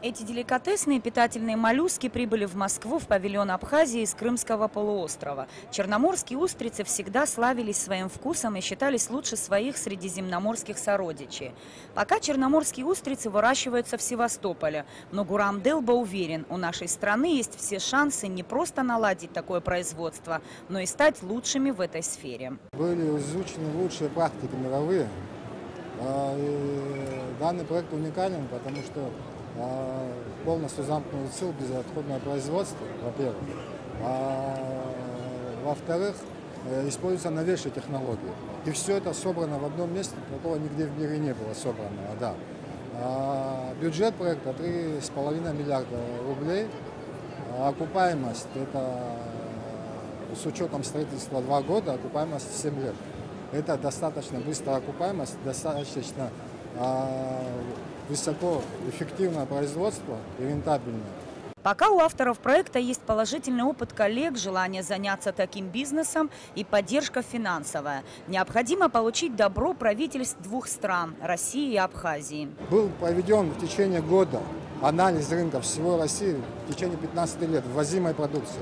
Эти деликатесные питательные моллюски прибыли в Москву в павильон Абхазии из Крымского полуострова. Черноморские устрицы всегда славились своим вкусом и считались лучше своих средиземноморских сородичей. Пока черноморские устрицы выращиваются в Севастополе, но Гурам Делба уверен, у нашей страны есть все шансы не просто наладить такое производство, но и стать лучшими в этой сфере. Были изучены лучшие практики мировые. Данный проект уникален, потому что полностью замкнутый цикл, безотходное производство, во-первых. Во-вторых, используются новейшие технологии. И все это собрано в одном месте, такого нигде в мире не было собрано. Да. Бюджет проекта 3,5 миллиарда рублей. Окупаемость, это с учетом строительства 2 года, окупаемость 7 лет. Это достаточно быстрая окупаемость, достаточно высокоэффективное производство и рентабельное. Пока у авторов проекта есть положительный опыт коллег, желание заняться таким бизнесом и поддержка финансовая. Необходимо получить добро правительств двух стран – России и Абхазии. Был проведен в течение года анализ рынков всего России в течение 15 лет ввозимой продукции.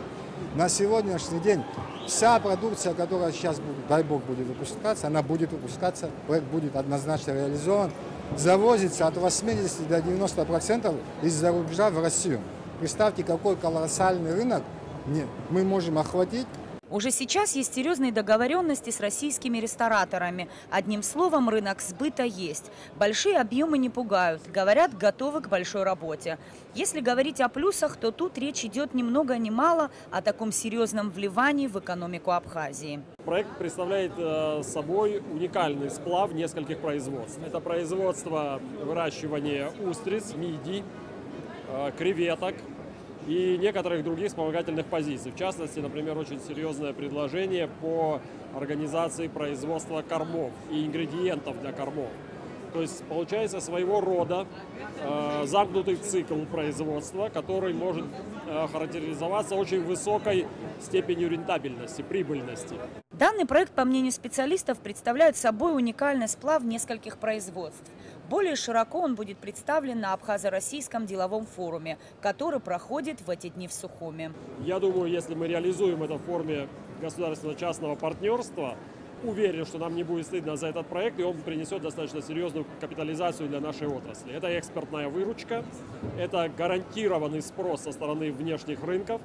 На сегодняшний день вся продукция, которая сейчас, дай бог, будет выпускаться, она будет выпускаться, проект будет однозначно реализован. Завозится от 80 до 90% из-за рубежа в Россию. Представьте, какой колоссальный рынок мы можем охватить. Уже сейчас есть серьезные договоренности с российскими рестораторами. Одним словом, рынок сбыта есть. Большие объемы не пугают. Говорят, готовы к большой работе. Если говорить о плюсах, то тут речь идет ни много ни мало о таком серьезном вливании в экономику Абхазии. Проект представляет собой уникальный сплав нескольких производств. Это производство выращивания устриц, мидий, креветок и некоторых других вспомогательных позиций. В частности, например, очень серьезное предложение по организации производства кормов и ингредиентов для кормов. То есть получается своего рода замкнутый цикл производства, который может характеризоваться очень высокой степенью рентабельности, прибыльности. Данный проект, по мнению специалистов, представляет собой уникальный сплав нескольких производств. Более широко он будет представлен на Абхазо-Российском деловом форуме, который проходит в эти дни в Сухуми. Я думаю, если мы реализуем это в форме государственно-частного партнерства, уверен, что нам не будет стыдно за этот проект, и он принесет достаточно серьезную капитализацию для нашей отрасли. Это экспортная выручка, это гарантированный спрос со стороны внешних рынков.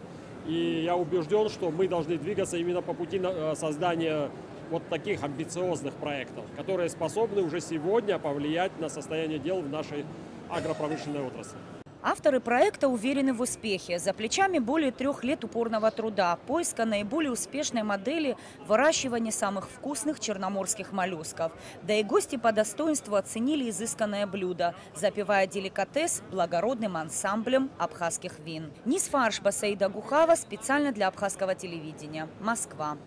И я убежден, что мы должны двигаться именно по пути создания вот таких амбициозных проектов, которые способны уже сегодня повлиять на состояние дел в нашей агропромышленной отрасли. Авторы проекта уверены в успехе. За плечами более 3 лет упорного труда, поиска наиболее успешной модели выращивания самых вкусных черноморских моллюсков. Да и гости по достоинству оценили изысканное блюдо, запивая деликатес благородным ансамблем абхазских вин. Нисфарш Басаида Гухава специально для абхазского телевидения. Москва.